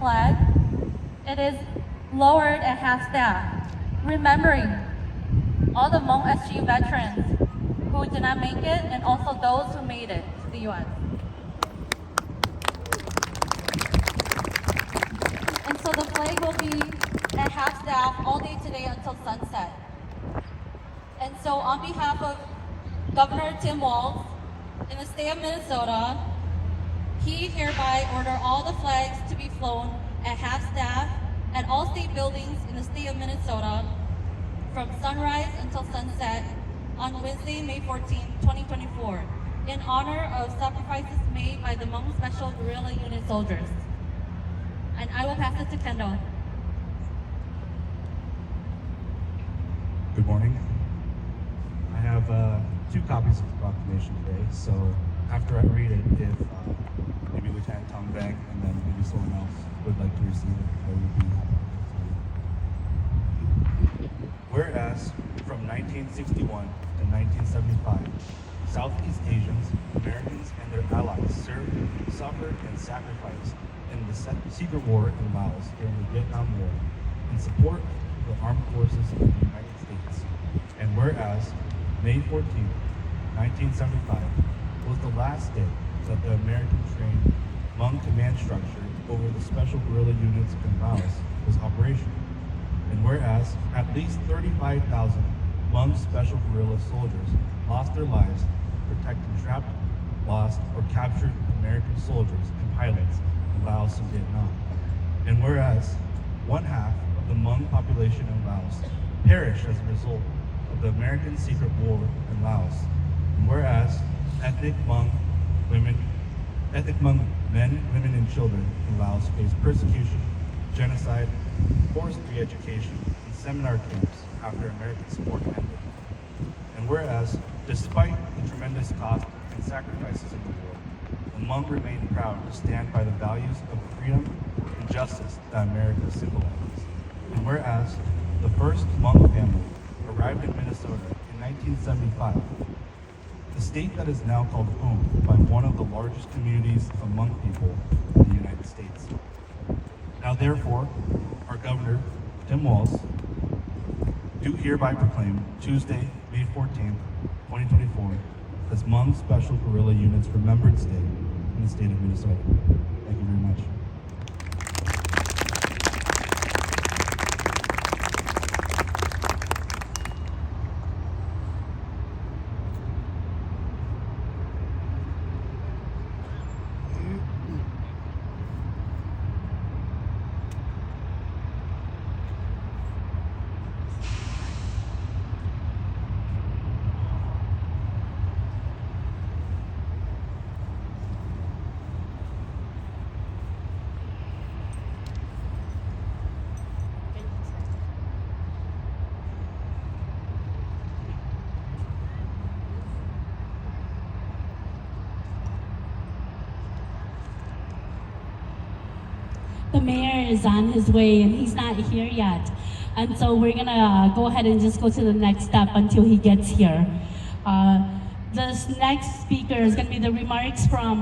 flag, it is lowered at half-staff, remembering all the Hmong SGU veterans who did not make it and also those who made it to the U.S. And so the flag will be at half-staff all day today until sunset. And so on behalf of Governor Tim Walz in the state of Minnesota, he hereby order all the flags to be flown at half-staff at all state buildings in the state of Minnesota from sunrise until sunset on Wednesday, May 14, 2024, in honor of sacrifices made by the Hmong Special Guerrilla Unit soldiers. And I will pass it to Kendall. Good morning. I have 2 copies of the proclamation today, so after I read it, if maybe Lieutenant Tong Vang and then maybe someone else would like to receive it, I would be happy to. Whereas from 1961 to 1975, Southeast Asians, Americans, and their allies served, suffered, and sacrificed in the secret war in Laos during the Vietnam War in support of the armed forces of the United States. And whereas May 14, 1975 was the last day that the American-trained Hmong command structure over the special guerrilla units in Laos was operational. And whereas at least 35,000 Hmong special guerrilla soldiers lost their lives protecting trapped, lost, or captured American soldiers and pilots in Laos and Vietnam. And whereas one half of the Hmong population in Laos perished as a result of the American secret war in Laos. And whereas ethnic Hmong men, women, and children in Laos face persecution, genocide, forced re-education, and seminar camps after American support ended. And whereas, despite the tremendous cost and sacrifices in the war, the Hmong remain proud to stand by the values of freedom and justice that America symbolizes. And whereas the first Hmong family arrived in Minnesota in 1975, the state that is now called home by one of the largest communities of Hmong people in the United States. Now therefore, our Governor, Tim Walz, do hereby proclaim Tuesday, May 14th, 2024, as Hmong Special Guerrilla Units Remembrance Day in the state of Minnesota. Thank you very much. The mayor is on his way and he's not here yet. And so we're gonna go ahead and just go to the next step until he gets here. This next speaker is gonna be the remarks from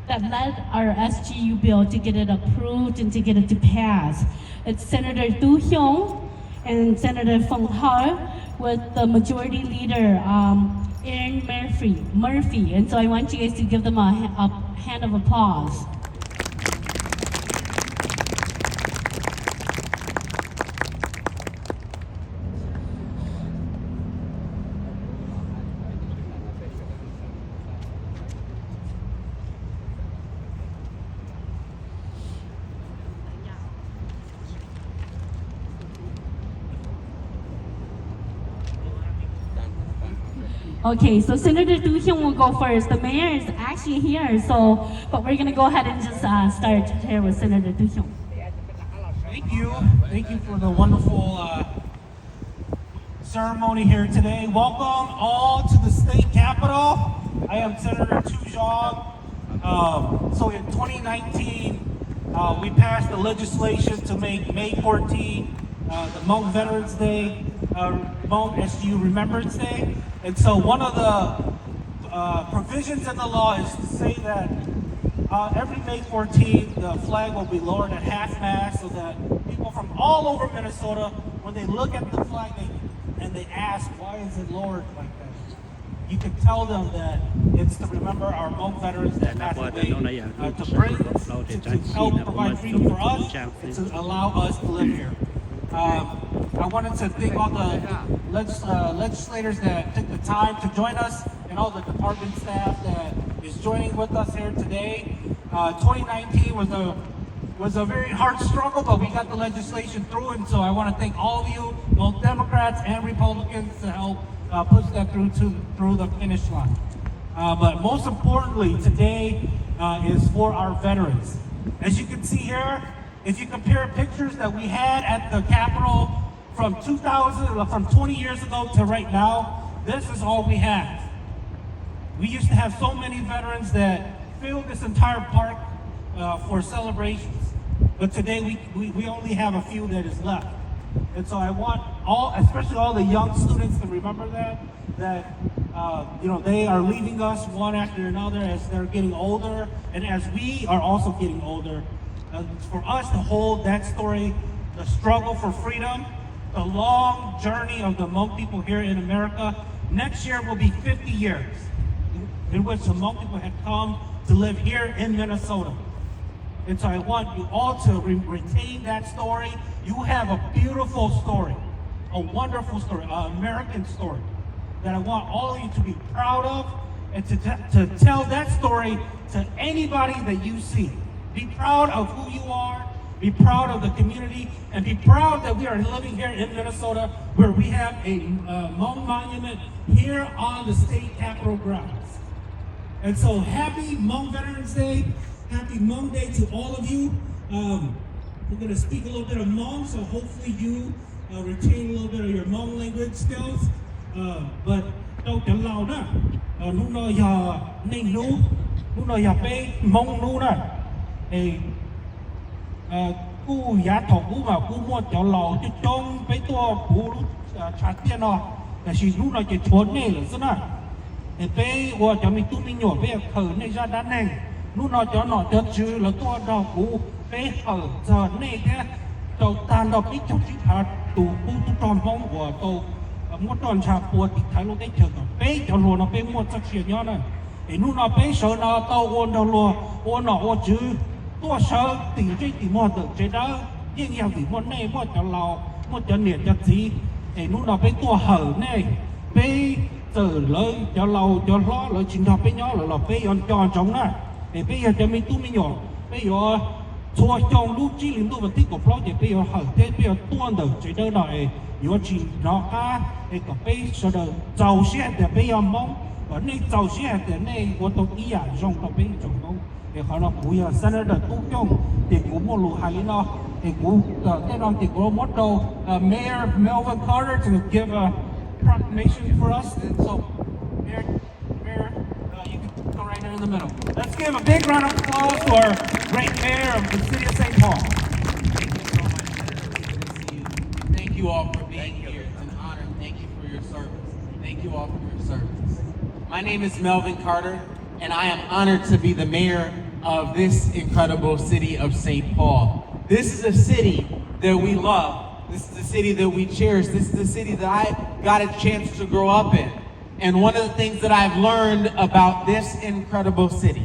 that led our SGU bill to get it approved and to get it to pass. It's Senator Du Hyung and Senator Feng He with the majority leader, Aaron Murphy. And so I want you guys to give them a hand of applause. Okay, so Senator Du Hyung will go first. The mayor is actually here, but we're gonna go ahead and just start here with Senator Du Hyung. Thank you for the wonderful ceremony here today. Welcome all to the state capitol. I am Senator Tu Jong. So in 2019, we passed the legislation to make May 14 the Hmong Veterans Day, Hmong SGU Remembrance Day. And so one of the provisions in the law is to say that every May 14th, the flag will be lowered at half-mast so that people from all over Minnesota, when they look at the flag and they ask, why is it lowered like that? You can tell them that it's to remember our Hmong veterans that passed away, to bring, to help provide freedom for us, and to allow us to live here. I wanted to thank all the legislators that took the time to join us and all the department staff that is joining with us here today. 2019 was a very hard struggle, but we got the legislation through, and so I want to thank all of you, both Democrats and Republicans, to help push that through the finish line. But most importantly, today is for our veterans. As you can see here, if you compare pictures that we had at the Capitol from 20 years ago to right now, this is all we have. We used to have so many veterans that filled this entire park for celebrations, but today we only have a few that is left. And so I want especially all the young students to remember that they are leaving us one after another as they're getting older, and as we are also getting older. For us to hold that story, the struggle for freedom, the long journey of the Hmong people here in America. Next year will be 50 years in which the Hmong people have come to live here in Minnesota. And so I want you all to retain that story. You have a beautiful story, a wonderful story, an American story that I want all of you to be proud of, and to tell that story to anybody that you see. Be proud of who you are, be proud of the community, and be proud that we are living here in Minnesota where we have a Hmong monument here on the state capitol grounds. And so happy Hmong Veterans Day, happy Hmong Day to all of you. We're going to speak a little bit of Hmong, so hopefully you retain a little bit of your Hmong language skills. But đâu chẳng lâu đó, lúc nào giờ nên nú, lúc nào giờ bé Hmong nú đó. Cú giá thọ cú mà cú mua cho lầu cho trông mấy tua cú trả tiền nó là chỉ lúc nào chỉ trốn này là sao nào để bé qua cho mình tụi mình nhỏ bé khởi này ra đá này lúc nào cho nó cho chứ là tua đào cú bé khởi giờ này cái tàu tan đào biết trong chiếc hạt tụ cú tụ tròn bông của tàu mua tròn trà bùa thì thấy lúc đấy chờ bé cho luôn nó bé mua chắc xịn nhá này để lúc nào bé sợ nó tàu ôn đầu lùa ôn nó ôn chứ tua sợ tỉnh chơi tỉnh mua được chơi đó nhưng nhiều thì mua này mua cho lò mua cho nhiệt cho gì để lúc nào bé tua hở này bé giờ lấy cho lầu cho lo lấy chính học bé nhỏ là bé on cho chống nè để bé giờ cho mình tu mình nhỏ bé giờ chua trong lúc chỉ liên tục vật tích của lo để bé giờ hở thế bé giờ tuôn được chơi đó này giờ chỉ nó cá để có bé sợ được giàu xe để bé giờ mong ở đây giàu xe để này của tôi ý à trong đó bé trong đó để họ nó cúi ở sân đó tu trong để cũng một lũ hay nó để cũng cái đó thì có một đầu Mayor Melvin Carter to give a proclamation for us, and so Mayor, you can go right there in the middle. Let's give a big round of applause to our great mayor of the city of St. Paul. Thank you so much, Senator. It's good to see you. Thank you all for being here. It's an honor. Thank you for your service. Thank you all for your service. My name is Melvin Carter, and I am honored to be the mayor of this incredible city of St. Paul. This is a city that we love. This is the city that we cherish. This is the city that I got a chance to grow up in. And one of the things that I've learned about this incredible city,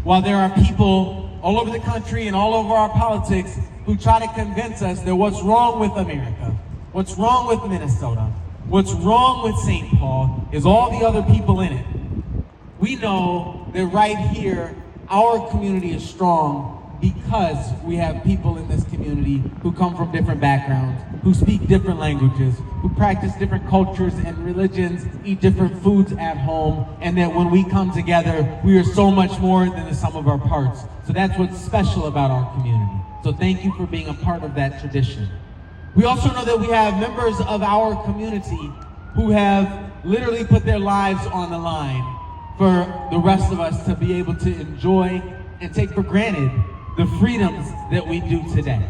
while there are people all over the country and all over our politics who try to convince us that what's wrong with America, what's wrong with Minnesota, what's wrong with St. Paul is all the other people in it. We know that right here, our community is strong because we have people in this community who come from different backgrounds, who speak different languages, who practice different cultures and religions, eat different foods at home, and that when we come together, we are so much more than the sum of our parts. So that's what's special about our community. So thank you for being a part of that tradition. We also know that we have members of our community who have literally put their lives on the line for the rest of us to be able to enjoy and take for granted the freedoms that we do today.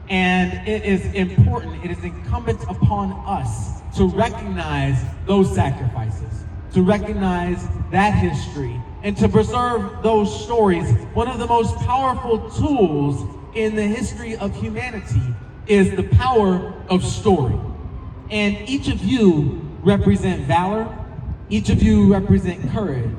And it is important, it is incumbent upon us to recognize those sacrifices, to recognize that history, and to preserve those stories. One of the most powerful tools in the history of humanity is the power of story. And each of you represent valor, each of you represent courage,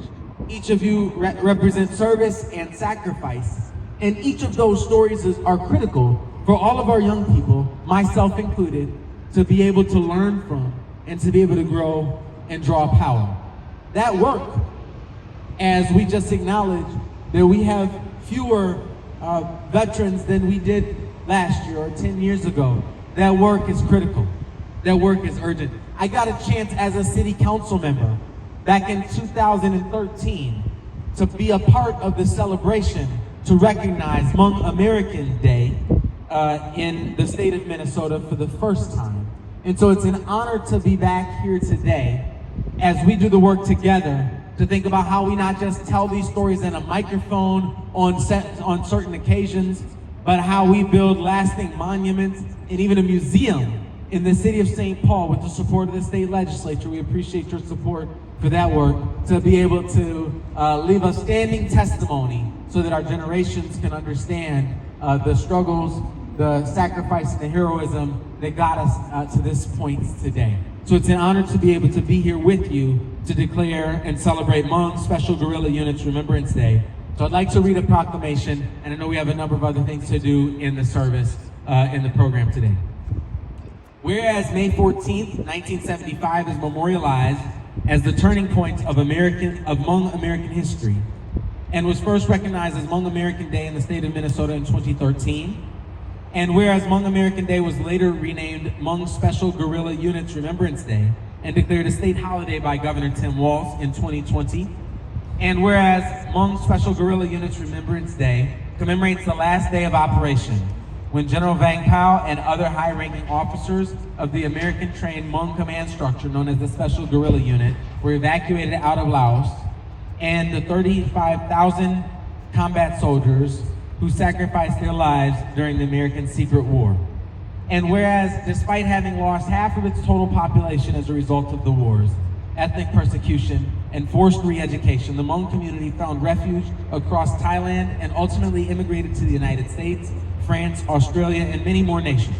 each of you represent service and sacrifice. And each of those stories are critical for all of our young people, myself included, to be able to learn from and to be able to grow and draw power. That work, as we just acknowledged, that we have fewer veterans than we did last year or 10 years ago, that work is critical. That work is urgent. I got a chance as a city council member back in 2013 to be a part of the celebration to recognize Hmong American Day in the state of Minnesota for the first time. And so it's an honor to be back here today as we do the work together to think about how we not just tell these stories in a microphone on certain occasions, but how we build lasting monuments and even a museum in the city of St. Paul with the support of the state legislature. We appreciate your support for that work, to be able to leave a standing testimony so that our generations can understand the struggles, the sacrifice, and the heroism that got us to this point today. So it's an honor to be able to be here with you to declare and celebrate Hmong Special Guerrilla Units Remembrance Day. So I'd like to read a proclamation, and I know we have a number of other things to do in the service, in the program today. Whereas May 14th, 1975 is memorialized as the turning point of Hmong American history and was first recognized as Hmong American Day in the state of Minnesota in 2013. And whereas Hmong American Day was later renamed Hmong Special Guerrilla Units Remembrance Day and declared a state holiday by Governor Tim Walz in 2020. And whereas Hmong Special Guerrilla Units Remembrance Day commemorates the last day of operation when General Vang Pao and other high-ranking officers of the American-trained Hmong command structure known as the Special Guerrilla Unit were evacuated out of Laos, and the 35,000 combat soldiers who sacrificed their lives during the American Secret War. And whereas, despite having lost half of its total population as a result of the wars, ethnic persecution, and forced re-education, the Hmong community found refuge across Thailand and ultimately immigrated to the United States, France, Australia, and many more nations.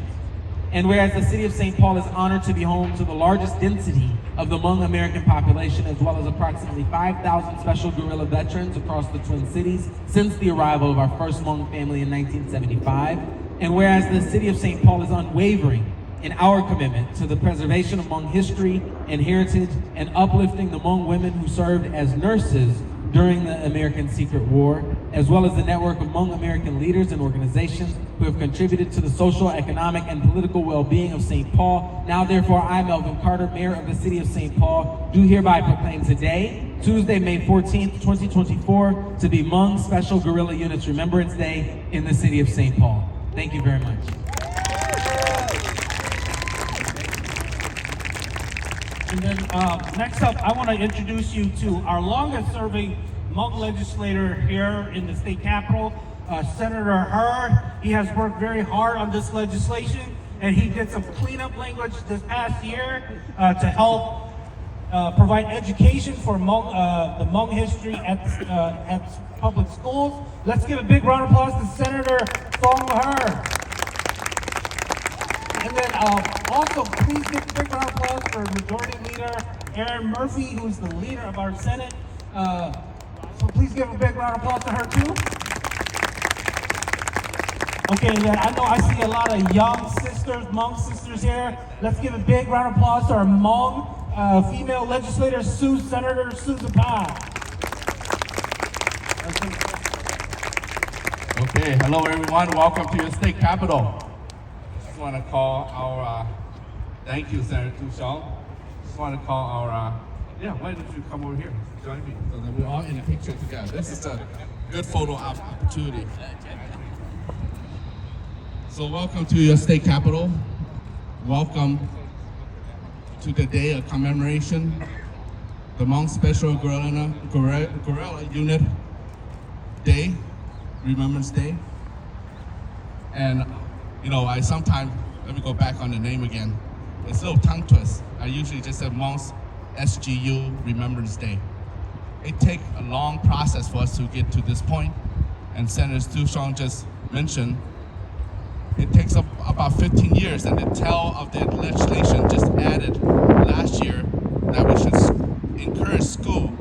And whereas the city of St. Paul is honored to be home to the largest density of the Hmong American population, as well as approximately 5,000 special guerrilla veterans across the Twin Cities since the arrival of our first Hmong family in 1975, and whereas the city of St. Paul is unwavering in our commitment to the preservation of Hmong history and heritage and uplifting the Hmong women who served as nurses during the American Secret War, as well as the network of Hmong American leaders and organizations who have contributed to the social, economic, and political well-being of St. Paul. Now, therefore, I, Melvin Carter, Mayor of the City of St. Paul, do hereby proclaim today, Tuesday, May 14th, 2024, to be Hmong Special Guerrilla Units Remembrance Day in the City of St. Paul. Thank you very much. And then next up, I want to introduce you to our longest serving Hmong legislator here in the state capitol, Senator Hurd. He has worked very hard on this legislation, and he did some cleanup language this past year to help provide education for the Hmong history at public schools. Let's give a big round of applause to Senator Song Hurd. And then also, please give a big round of applause for Majority Leader Erin Murphy, who's the leader of our Senate. So please give a big round of applause to her too. Okay, and then I know I see a lot of young sisters, Hmong sisters here. Let's give a big round of applause to our Hmong female legislator, Senator Susan Pai. Okay, hello everyone. Welcome to your state capitol. I want to call our, thank you, Senator Tu Xiong. Just want to call our, why don't you come over here, join me, so that we're all in a picture together. This is a good photo opportunity. So welcome to your state capitol. Welcome to the day of commemoration, the Hmong Special Guerrilla Unit Day, Remembrance Day. And I sometimes, let me go back on the name again. It's a little tongue twist. I usually just say Hmong SGU Remembrance Day. it takes a long process for us to get to this point. And Senator Stu Strong just mentioned, it takes about 15 years, and the tail of the legislation just added last year that we should encourage school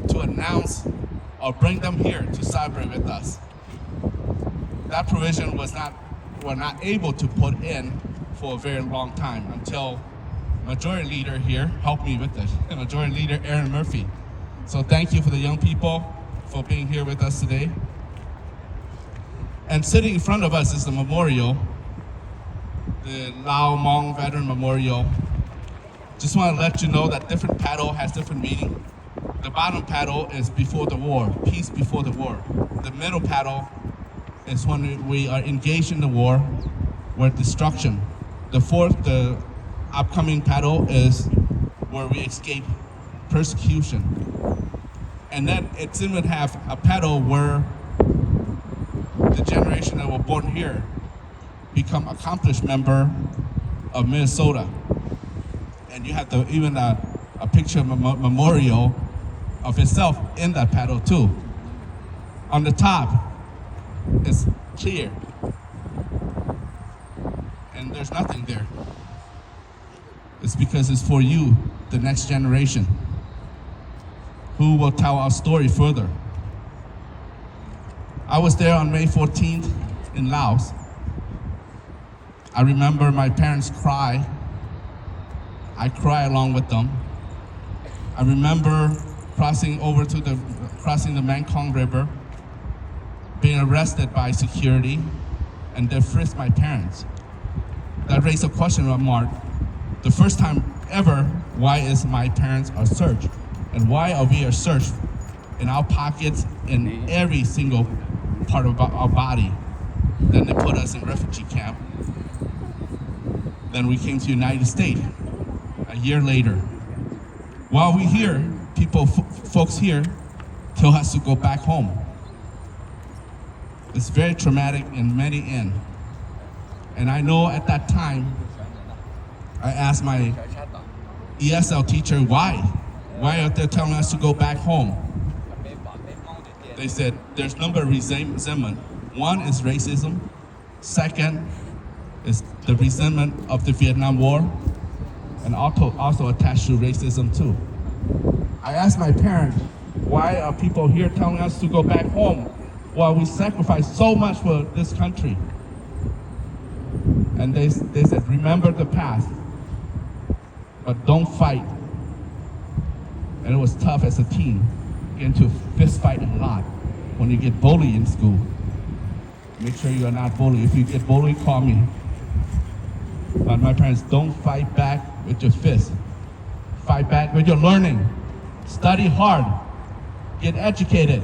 to announce or bring them here to celebrate with us. That provision we're not able to put in for a very long time until Majority Leader here helped me with it, Majority Leader Aaron Murphy. So thank you for the young people for being here with us today. And sitting in front of us is the memorial, the Lao Hmong Veteran Memorial. Just want to let you know that different paddle has different meaning. The bottom paddle is before the war, peace before the war. The middle paddle is when we are engaged in the war, where destruction. The upcoming paddle is where we escape persecution. And then it's going to have a paddle where the generation that were born here become accomplished member of Minnesota. And you have even a picture of a memorial of itself in that paddle too. On the top, it's clear. And there's nothing there. It's because it's for you, the next generation, who will tell our story further. I was there on May 14th in Laos. I remember my parents cry. I cry along with them. I remember crossing the Mekong River, being arrested by security, and they frisked my parents. That raised a question mark. The first time ever, why is my parents are searched? And why are we searched in our pockets, in every single part of our body? Then they put us in refugee camp. Then we came to the United States a year later. While we here, folks here tell us to go back home. It's very traumatic in many ends. And I know at that time, I asked my ESL teacher, why? Why are they telling us to go back home? They said, there's number of resentment. One is racism. Second is the resentment of the Vietnam War, and also attached to racism too. I asked my parents, why are people here telling us to go back home while we sacrificed so much for this country? And they said, remember the past, but don't fight. And it was tough as a teen, get into a fist fight a lot. When you get bullied in school, make sure you are not bullied. If you get bullied, call me. But my parents, don't fight back with your fist. Fight back with your learning. Study hard. Get educated.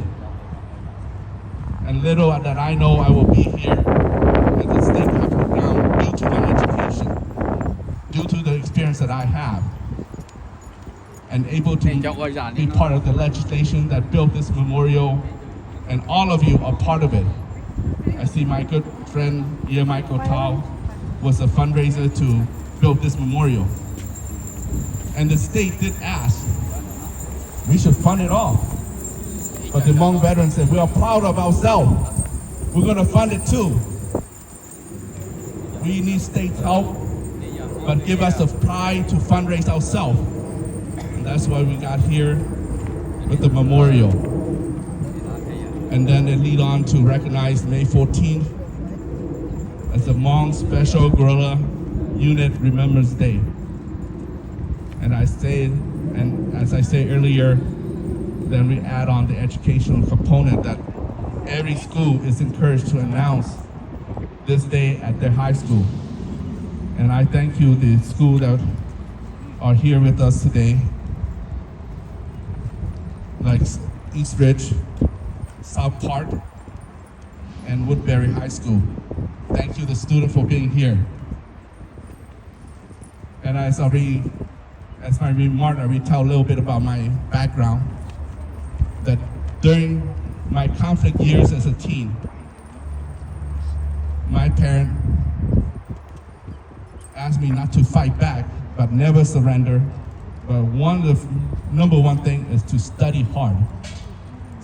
And little that I know, I will be here at the state capitol ground due to my education, due to the experience that I have, and able to be part of the legislation that built this memorial, and all of you are part of it. I see my good friend, Michael Tao, was a fundraiser to build this memorial. And the state did ask, we should fund it all. But the Hmong veterans said, we are proud of ourselves. We're gonna fund it too. We need state help, but give us the pride to fundraise ourselves. And that's why we got here with the memorial. And then they lead on to recognize May 14th as the Hmong Special Guerrilla Unit Remembrance Day. And as I said earlier, then we add on the educational component that every school is encouraged to announce this day at their high school. And I thank you, the school that are here with us today, like East Ridge, South Park, and Woodbury High School. Thank you, the student, for being here. And as my remark, I will tell a little bit about my background. That during my conflict years as a teen, my parent asked me not to fight back, but never surrender. But number one thing is to study hard.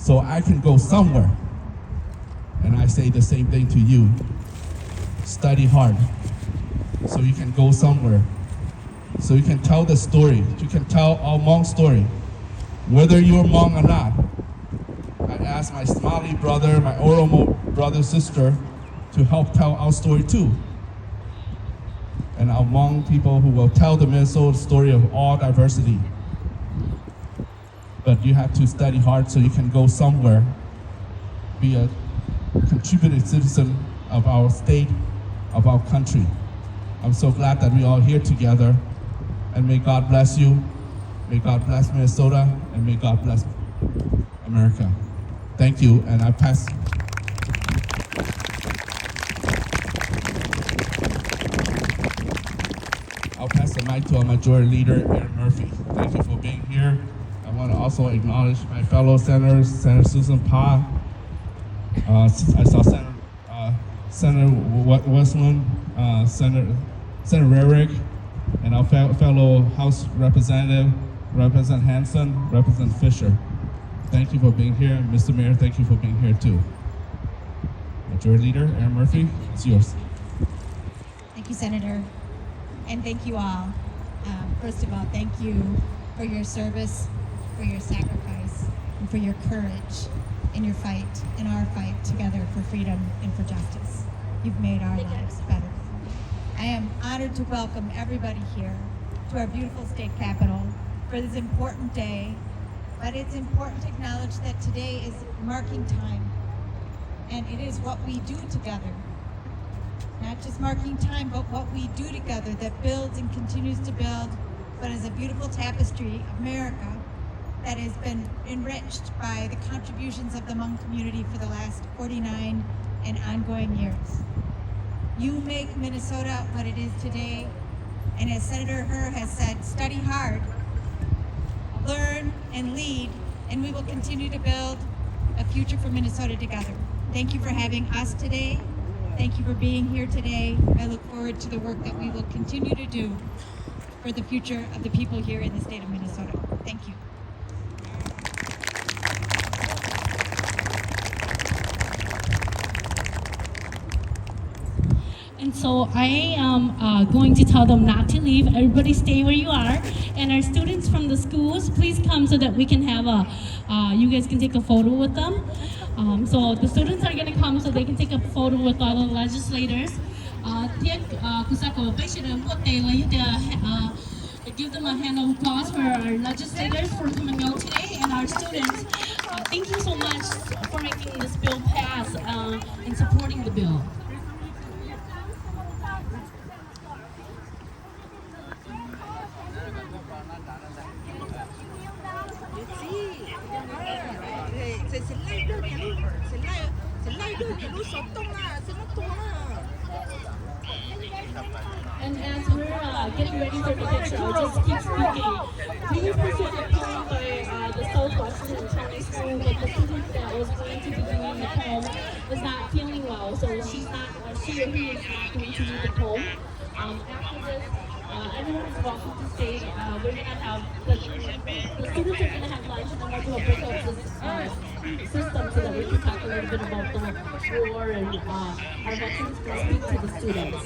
so I can go somewhere. And I say the same thing to you. Study hard so you can go somewhere. So you can tell the story. You can tell our Hmong story, whether you're Hmong or not. I asked my Somali brother, my Oromo brother, sister, to help tell our story too. And our Hmong people who will tell the Minnesota story of all diversity. But you have to study hard so you can go somewhere, be a contributing citizen of our state, of our country. I'm so glad that we're all here together, and may God bless you, may God bless Minnesota, and may God bless America. Thank you, and I pass. I'll pass the mic to our Majority Leader, Aaron Murphy. Thank you for being here. I want to also acknowledge my fellow senators, Senator Susan Pa. I saw Senator Westland, Senator Rarick, and our fellow House Representative, Representative Hanson, Representative Fisher. Thank you for being here. Mr. Mayor, thank you for being here too. Majority Leader, Aaron Murphy, it's yours. Thank you, Senator. And thank you all. First of all, thank you for your service, for your sacrifice, and for your courage in your fight, in our fight together for freedom and for justice. You've made our lives better. I am honored to welcome everybody here to our beautiful state capitol for this important day, but it's important to acknowledge that today is marking time, and it is what we do together. Not just marking time, but what we do together that builds and continues to build what is a beautiful tapestry of America that has been enriched by the contributions of the Hmong community for the last 49 and ongoing years. You make Minnesota what it is today, and as Senator Herr has said, study hard, learn and lead, and we will continue to build a future for Minnesota together. Thank you for having us today. Thank you for being here today. I look forward to the work that we will continue to do for the future of the people here in the state of Minnesota. Thank you. And so I am going to tell them not to leave. Everybody stay where you are. And our students from the schools, please come so that we can have you guys can take a photo with them. So the students are going to come so they can take a photo with all the legislators. Give them a hand of applause for our legislators for coming out today and our students. Thank you so much for making this bill pass and supporting the bill. And as we're getting ready for the picture, I'll just keep speaking. We were posted a poem by the Southwestern County School with the student that was going to be doing the poem is not feeling well, so she or he is not going to do the poem. After this, everyone is welcome to stay. We're gonna have the students are gonna have lunch, and then we'll do a breakout system so that we can talk a little bit about the war and our veterans can speak to the students.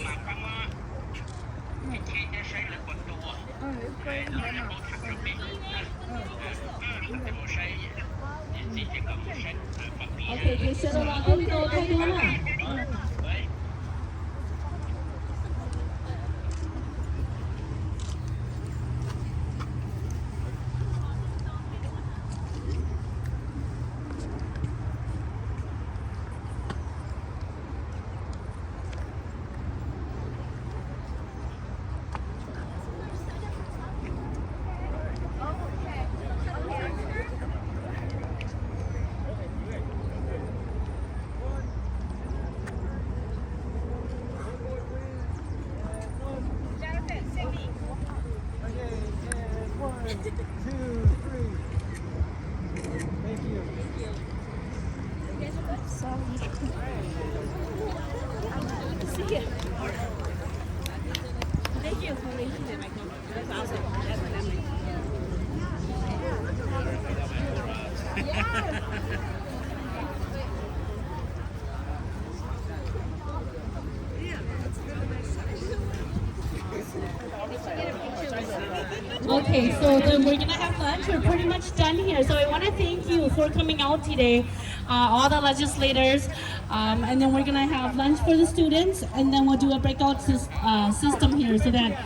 Okay, 可以学得了，动作太多了。Yes. Okay, so then we're gonna have lunch. We're pretty much done here. So I want to thank you for coming out today, all the legislators, and then we're gonna have lunch for the students, and then we'll do a breakout system here so that